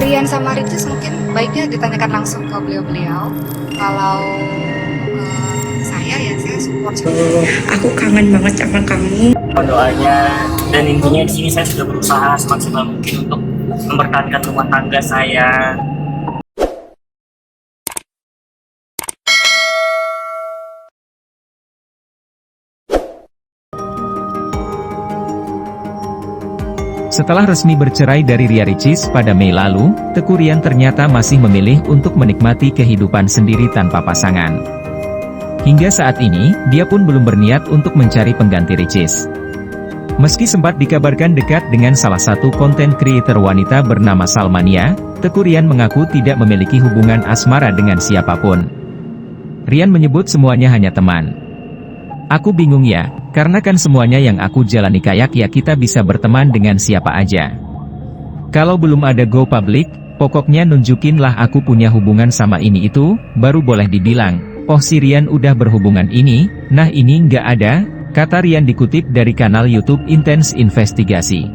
Rian sama Ricis mungkin baiknya ditanyakan langsung ke beliau-beliau. Kalau saya support juga. Aku kangen banget sama kamu. Doanya dan intinya di sini saya sudah berusaha semaksimal mungkin untuk mempertahankan rumah tangga saya. Setelah resmi bercerai dari Ria Ricis pada Mei lalu, Teuku Ryan ternyata masih memilih untuk menikmati kehidupan sendiri tanpa pasangan. Hingga saat ini, dia pun belum berniat untuk mencari pengganti Ricis. Meski sempat dikabarkan dekat dengan salah satu konten kreator wanita bernama Salmania, Teuku Ryan mengaku tidak memiliki hubungan asmara dengan siapapun. Ryan menyebut semuanya hanya teman. Aku bingung ya. Karena kan semuanya yang aku jalani kayak ya kita bisa berteman dengan siapa aja. Kalau belum ada go public, pokoknya nunjukinlah aku punya hubungan sama ini itu, baru boleh dibilang, oh si Ryan udah berhubungan ini, nah ini nggak ada, kata Ryan dikutip dari kanal YouTube Intense Investigasi.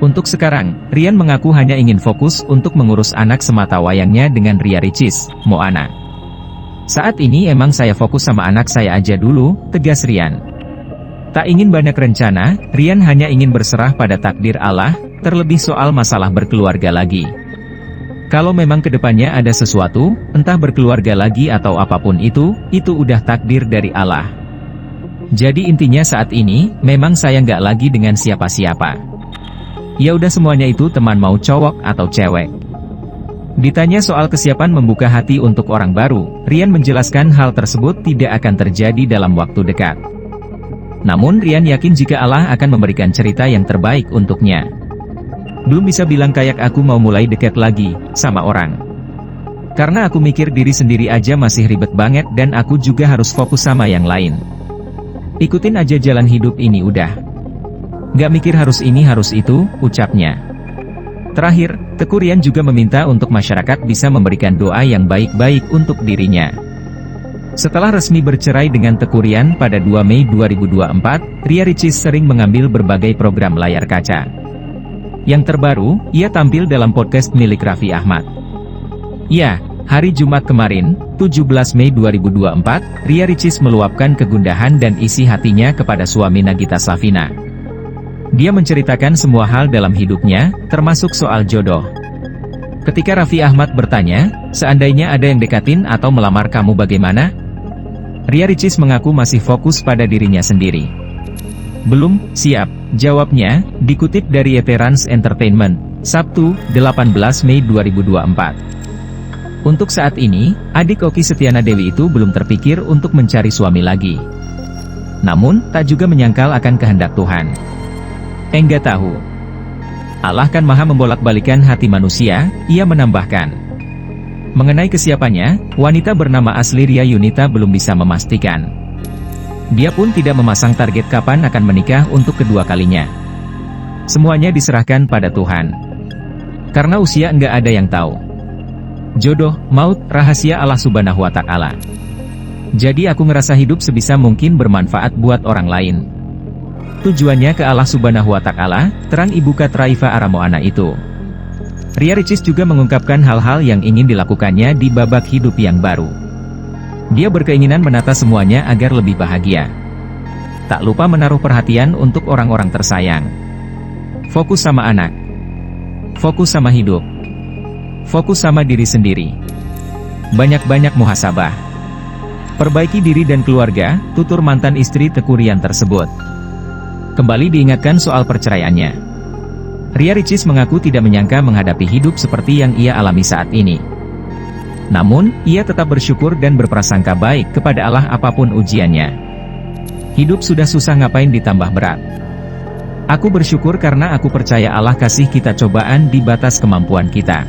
Untuk sekarang, Ryan mengaku hanya ingin fokus untuk mengurus anak semata wayangnya dengan Ria Ricis, Moana. Saat ini emang saya fokus sama anak saya aja dulu, tegas Ryan. Tak ingin banyak rencana, Ryan hanya ingin berserah pada takdir Allah, terlebih soal masalah berkeluarga lagi. Kalau memang kedepannya ada sesuatu, entah berkeluarga lagi atau apapun itu udah takdir dari Allah. Jadi intinya saat ini, memang saya nggak lagi dengan siapa-siapa. Ya udah semuanya itu teman mau cowok atau cewek. Ditanya soal kesiapan membuka hati untuk orang baru, Ryan menjelaskan hal tersebut tidak akan terjadi dalam waktu dekat. Namun Ryan yakin jika Allah akan memberikan cerita yang terbaik untuknya. Belum bisa bilang kayak aku mau mulai dekat lagi sama orang. Karena aku mikir diri sendiri aja masih ribet banget dan aku juga harus fokus sama yang lain. Ikutin aja jalan hidup ini udah. Gak mikir harus ini harus itu, ucapnya. Terakhir, Teuku Ryan juga meminta untuk masyarakat bisa memberikan doa yang baik-baik untuk dirinya. Setelah resmi bercerai dengan Teuku Ryan pada 2 Mei 2024, Ria Ricis sering mengambil berbagai program layar kaca. Yang terbaru, ia tampil dalam podcast milik Raffi Ahmad. Ya, hari Jumat kemarin, 17 Mei 2024, Ria Ricis meluapkan kegundahan dan isi hatinya kepada suami Nagita Slavina. Dia menceritakan semua hal dalam hidupnya, termasuk soal jodoh. Ketika Raffi Ahmad bertanya, seandainya ada yang dekatin atau melamar kamu bagaimana? Ria Ricis mengaku masih fokus pada dirinya sendiri. Belum siap, jawabnya, dikutip dari Veterans Entertainment, Sabtu, 18 Mei 2024. Untuk saat ini, adik Okky Setiana Dewi itu belum terpikir untuk mencari suami lagi. Namun, tak juga menyangkal akan kehendak Tuhan. Enggak tahu. Allah kan maha membolak-balikan hati manusia, ia menambahkan. Mengenai kesiapannya, wanita bernama asli Ria Yunita belum bisa memastikan. Dia pun tidak memasang target kapan akan menikah untuk kedua kalinya. Semuanya diserahkan pada Tuhan. Karena usia enggak ada yang tahu. Jodoh, maut, rahasia Allah Subhanahu wa Ta'ala. Jadi aku ngerasa hidup sebisa mungkin bermanfaat buat orang lain. Tujuannya ke Allah Subhanahu wa Ta'ala, terang Ibu Katraifa Aramoana itu. Ria Ricis juga mengungkapkan hal-hal yang ingin dilakukannya di babak hidup yang baru. Dia berkeinginan menata semuanya agar lebih bahagia. Tak lupa menaruh perhatian untuk orang-orang tersayang. Fokus sama anak. Fokus sama hidup. Fokus sama diri sendiri. Banyak-banyak muhasabah. Perbaiki diri dan keluarga, tutur mantan istri Teuku Ryan tersebut. Kembali diingatkan soal perceraiannya. Ria Ricis mengaku tidak menyangka menghadapi hidup seperti yang ia alami saat ini. Namun, ia tetap bersyukur dan berprasangka baik kepada Allah apapun ujiannya. Hidup sudah susah ngapain ditambah berat. Aku bersyukur karena aku percaya Allah kasih kita cobaan di batas kemampuan kita.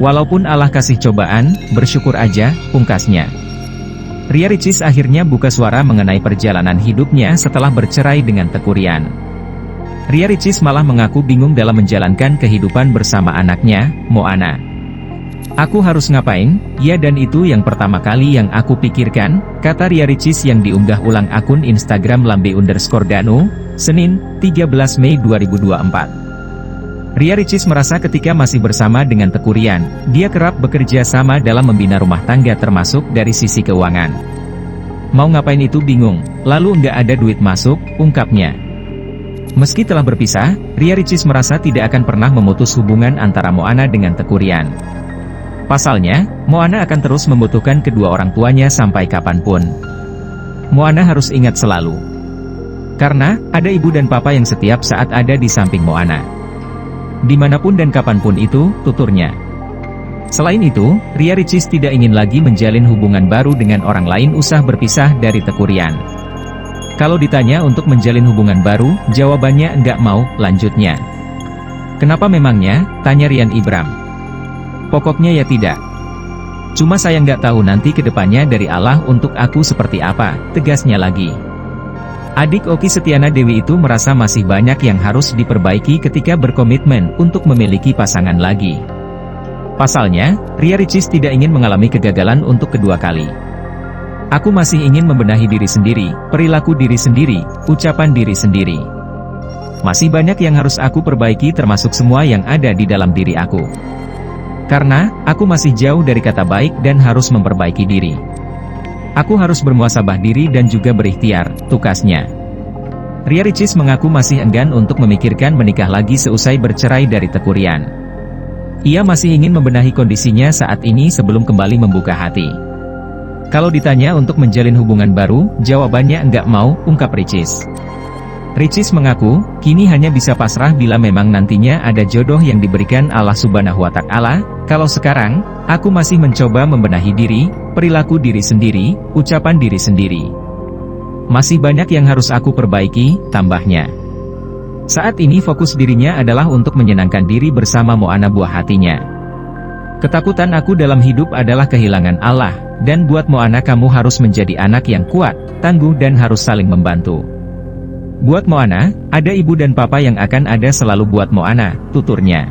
Walaupun Allah kasih cobaan, bersyukur aja, pungkasnya. Ria Ricis akhirnya buka suara mengenai perjalanan hidupnya setelah bercerai dengan Teuku Ryan. Ria Ricis malah mengaku bingung dalam menjalankan kehidupan bersama anaknya, Moana. Aku harus ngapain? Ya dan itu yang pertama kali yang aku pikirkan, kata Ria Ricis yang diunggah ulang akun Instagram lambe_dano, Senin, 13 Mei 2024. Ria Ricis merasa ketika masih bersama dengan Teku Rian, dia kerap bekerja sama dalam membina rumah tangga termasuk dari sisi keuangan. Mau ngapain itu bingung, lalu nggak ada duit masuk, ungkapnya. Meski telah berpisah, Ria Ricis merasa tidak akan pernah memutus hubungan antara Moana dengan Teku Rian. Pasalnya, Moana akan terus membutuhkan kedua orang tuanya sampai kapanpun. Moana harus ingat selalu. Karena, ada ibu dan papa yang setiap saat ada di samping Moana. Dimanapun dan kapanpun itu, tuturnya. Selain itu, Ria Ricis tidak ingin lagi menjalin hubungan baru dengan orang lain usah berpisah dari Teku Rian. Kalau ditanya untuk menjalin hubungan baru, jawabannya enggak mau, lanjutnya. Kenapa memangnya, tanya Rian Ibram. Pokoknya ya tidak. Cuma saya nggak tahu nanti kedepannya dari Allah untuk aku seperti apa, tegasnya lagi. Adik Oki Setiana Dewi itu merasa masih banyak yang harus diperbaiki ketika berkomitmen untuk memiliki pasangan lagi. Pasalnya, Ria Ricis tidak ingin mengalami kegagalan untuk kedua kali. Aku masih ingin membenahi diri sendiri, perilaku diri sendiri, ucapan diri sendiri. Masih banyak yang harus aku perbaiki termasuk semua yang ada di dalam diri aku. Karena, aku masih jauh dari kata baik dan harus memperbaiki diri. Aku harus bermuhasabah diri dan juga berikhtiar, tukasnya. Ria Ricis mengaku masih enggan untuk memikirkan menikah lagi seusai bercerai dari Teku Rian. Ia masih ingin membenahi kondisinya saat ini sebelum kembali membuka hati. Kalau ditanya untuk menjalin hubungan baru, jawabannya enggak mau, ungkap Ricis. Ricis mengaku, kini hanya bisa pasrah bila memang nantinya ada jodoh yang diberikan Allah Subhanahu wa Ta'ala. Kalau sekarang, aku masih mencoba membenahi diri, perilaku diri sendiri, ucapan diri sendiri. Masih banyak yang harus aku perbaiki, tambahnya. Saat ini fokus dirinya adalah untuk menyenangkan diri bersama Moana buah hatinya. Ketakutan aku dalam hidup adalah kehilangan Allah, dan buat Moana kamu harus menjadi anak yang kuat, tangguh dan harus saling membantu. Buat Moana, ada ibu dan papa yang akan ada selalu buat Moana, tuturnya.